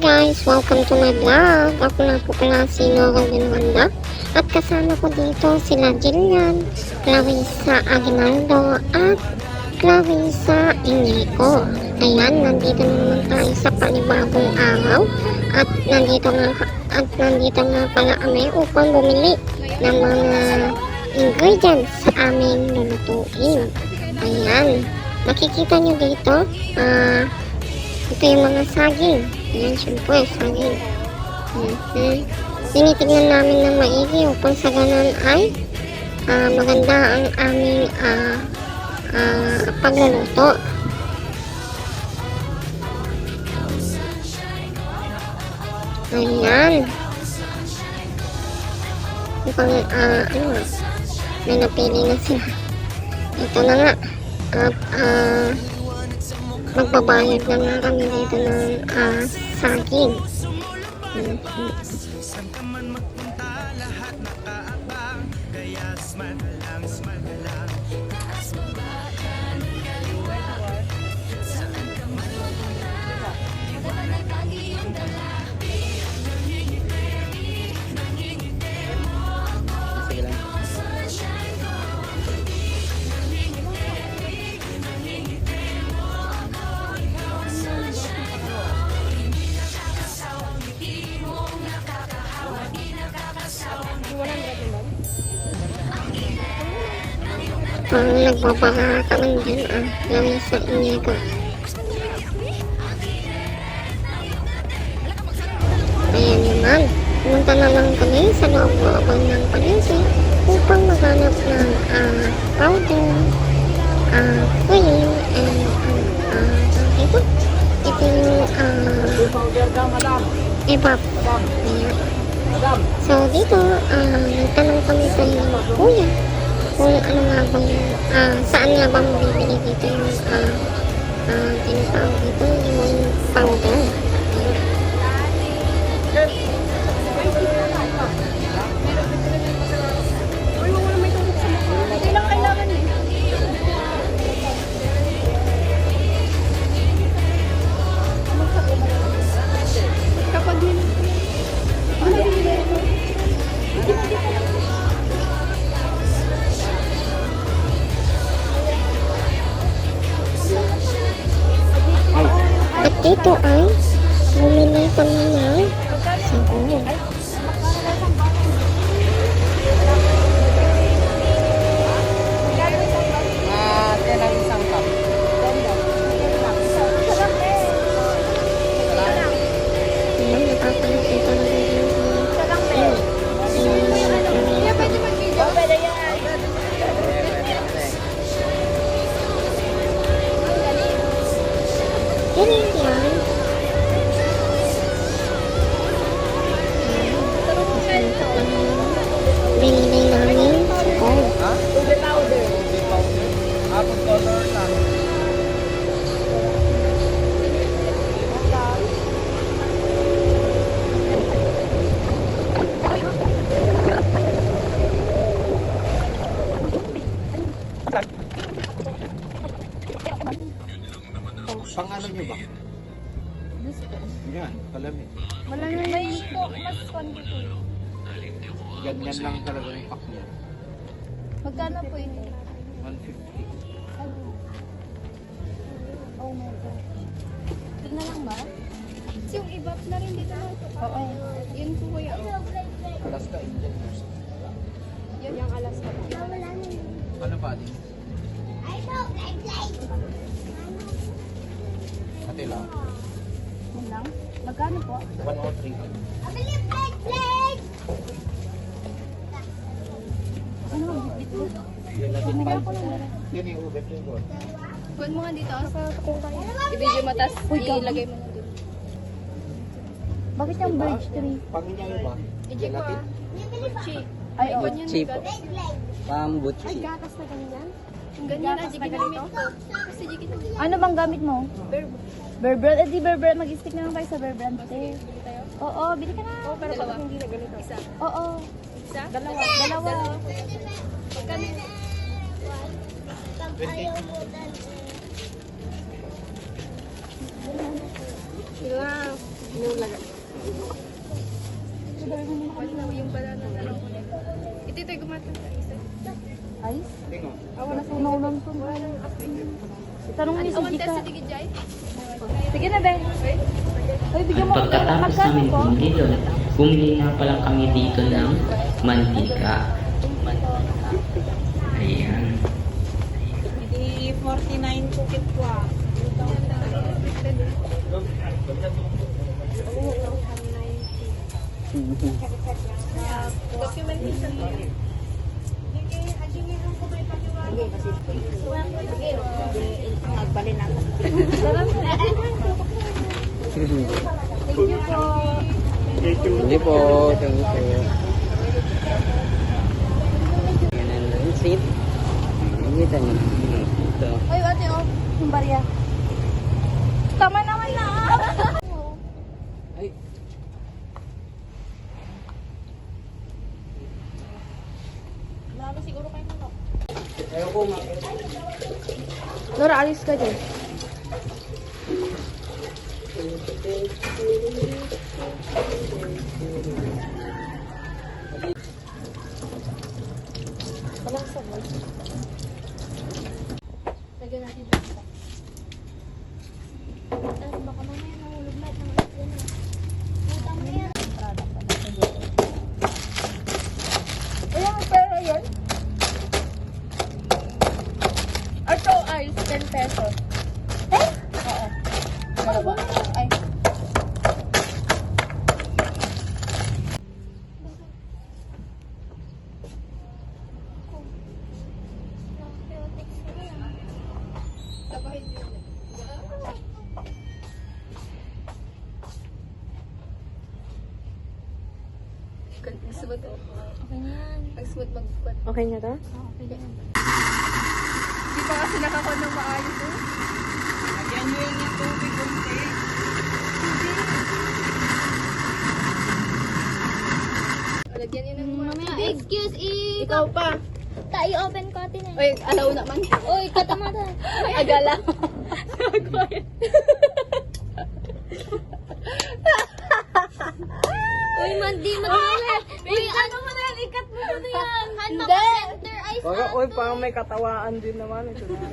guys! Welcome to my vlog! Ako na po pala si Noral Denwanda at kasama ko dito sila Jillian, Clarissa Aguinaldo at Clarissa Inico. Ayan, nandito na naman tayo sa panibagong araw at nandito nga pala kami upang bumili ng mga ingredients sa aming lulutuin. Ayan, makikita nyo dito, ito yung mga saging. Ayan, syempre, saging. Tinitignan namin ng maigi upang sa ganun ay maganda ang aming pagluluto. Ayan. Upang, may napili na sila. Ito na nga. At, magbabayad na nga kami dito ng saging. Parang nagbabaka ka lang dyan, Clarissa Inico. Ayan naman, pumunta na lang kami sa loob ng palengke upang maghanap ng powder, cream, and ito yung evap. So dito, nagtanong kami sa kuya kung ano nga ba yung, saan nga ba mabibili dito yung, tinatawag dito yung powder. At dito ay bumili kami ng sabon. Binili namin sabon. Pangalan niyo ba? Yan, palamig. Wala na may po, mas quantity. Ganyan lang talaga yung pack niya. Magkano po ito? 150. Oh my God. Ito na lang ba? Kasi yung iba na rin dito na ito. Oo. Yun po kuya. Alaska Indian Nurse. Yun yung Alaska. Ano pa din? Ate lang. Yun lang? Magkano po? 103. Ano ang dito? Yan natin Bumigay ako 5. ng Yan yung ube flavor. kuhan mo nga dito sa kukay. I-video mo, tas ilagay mo na dito. Bakit yung birch tree? Pangyayo ba? I-check mo Gelatin. Buchi. Ay, oo. Cheap. Pambuchi. Ay, gatas na ganyan? Yung ganyan na, jigit na ito? Kasi jigit na. Ano bang gamit mo? Bear Brand. Eh di Bear Brand. Mag-stick na lang tayo sa Bear Brand. Oo, bili ka na. Oo, pero kapag hindi na ganito. Isa? Oo. Isa? Dalawa. Magkano? Sila. Yung banana na lang ko na. Ito ito gumatang sa isa. Ice? Tingo. Awa na sumaw lang to. Itanong niyo si Awan Jika. test sa tigid jay. Sige na, Ben. Ay, bigyan mo ko. Pagkatapos Magkano namin po? bumili doon, bumili nga pala kami dito ng mantika. Ayan. Hindi 49 kukit ko ah. Magbalin ako. Hindi po. Thank you. Yan ang lansit. Kita niyo. Ito. Ay, ate, oh. Yung barya. Tama naman na. Ay. Lalo siguro kayo mo. Ayaw ko nga. Nora, alis ka dyan. Lagyan natin ito. Baka mamaya nahulog na. Utang na yan. Ayan, ang pera yan. Ito, ice, 10 pesos. Eh? Oo. Dalawa. Ay. Pag-smooth o. Okay na yan. Pag-smooth mag-quad. Okay na to? Okay na yan. Hindi pa kasi nakakuha ng maayos eh. Lagyan nyo yung tubig konti. Lagyan yun ng mga excuse Ikaw pa. tayo open ko atin eh. Uy, alaw naman. Uy, katamada. Agala. Uy, mandi magalit. Uy, ano mo na yan? Ikat mo na yan. Hand ka center ice. Uy, parang may katawaan din naman. Ito na.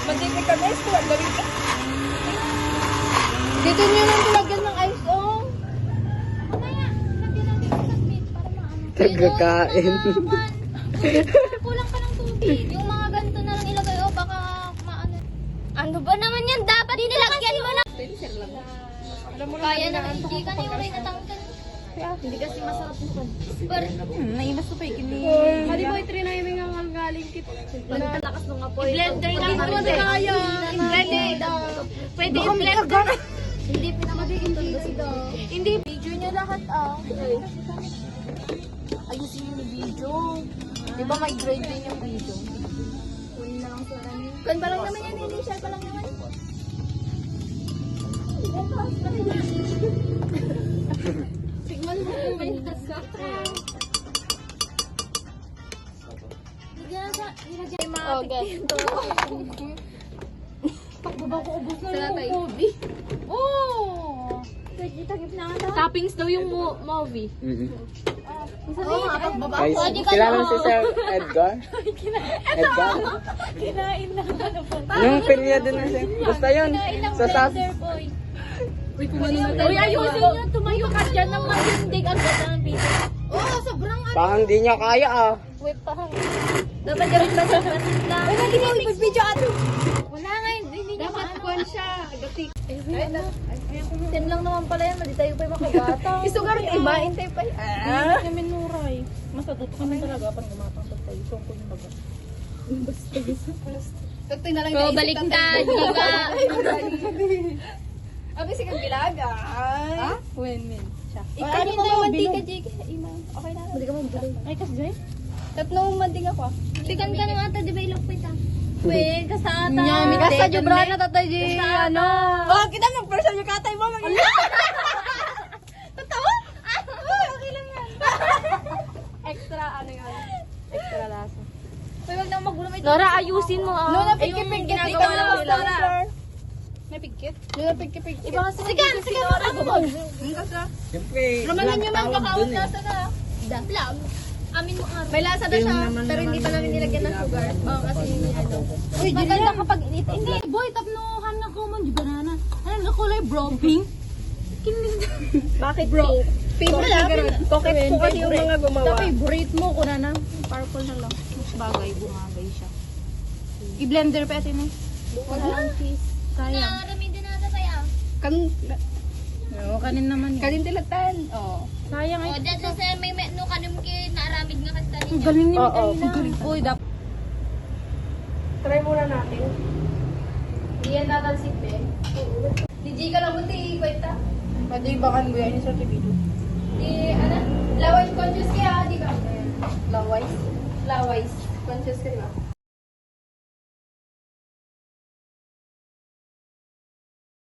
Magiging ka guys, tuwag gawin ka. Dito nyo nang tulagyan ng ice, oh. Mamaya, lagyan natin yung saglit para maano. Tagakain. Kulang pa ng tubig. Yung mga ganito na lang ilagay o baka maano. Ano ba naman yan? Dapat nilagyan mo na. Alam mo Kaya naman hindi ka na yung rin natanggal. Hindi kasi masarap yung Pero, naimas ko pa ikini. Hadi boy, trinay mo nga galing kit. Lakas ng apoy. I-blender lang mo na kaya. I-blender. Pwede i-blender. Hindi pinakamagiging video. Hindi. Video niya lahat ah. Ayusin yung video. Di ba may grade din yung video? Kunin na lang sa namin. Kan pa lang naman yan. Initial pa lang naman. Sigman mo kung may nasa. Nilagyan sa matik. Pagbaba ko, ubos na Sala yung tayo. movie. Oh! Toppings daw yung movie. Oo, pagbaba Ay, ko. kilala si Sir Edgar? Edgar? Kinain na ano po. Anong period na siya? Basta yun. Sa SAS. Uy, ayusin nyo. Tumayo ka dyan ng matindig. Ang ganda ng video. Oo, sobrang ano. Parang di niya kaya ah. Wait pa. Dapat gawin ba sa basit lang? Ay, lagi mo mag-video ato. Wala nga. Hindi niya maano. Kuhan siya. Agatik. Ten lang naman pala yan. Madi tayo pa yung makabata. Isugar yung iba. Intay pa. Ah. Kami nuray. Mas natuto kami talaga pag gumapang tayo. So, kung yung baga. Tagtoy na lang So, baliktad. Diba? Abi si kang gilaga. Women siya. Ikaw din tayo mantika, Jake. Okay na. Hindi ka mo bilay. Ay, kasi Jay? Tatlong manding ako. Sikan ka na ata, di ba ilok pita? Uy, kasata. Nyami ka sa jubra na tatay di ano. Oh, kita mo, person yung katay mo. Totoo? Okay lang yan. Extra ano yun? Extra lasa. Uy, wag na magulo. Nora, ayusin mo ah. Luna, pigkit-pigkit. ginagawa lang nila. May pigkit? Luna, pigkit-pigkit. Iba kasi sige, Nora, gumawa. Siyempre, Ramanan nyo man tawag kakao dun eh. nasa na. Vlog. Amin mo nga. May lasa na siya, pero hindi pa namin nilagyan ng sugar. Oo, kasi ano. Uy, maganda kapag init. Hindi, boy, tapnohan na ko man yung banana. Ano na kulay bro? Pink? Bakit bro? Pink wala. Pocket po kasi yung mga gumawa. Favorite mo ko na na. Purple na lang. Mas bagay, bumagay siya. I-blender pa ito na. Wala lang cheese. Sayang. Naramin din natin kaya. Oo, kanin naman yun. Kanin tilatan. Oo. Sayang O, ay. dyan sa sir, may menu kanum kay naaramid nga kasi Ang kanina. galing ni Oo, Mikaela. Uy, dapat. Try muna natin. Hindi yan tatalsik eh. DJ ka lang buti, kwenta. Pwede ibakan mo yan sa TV. Di, ano? Laway conscious kaya, di ba? Laway? Laway. Conscious ka, di ba?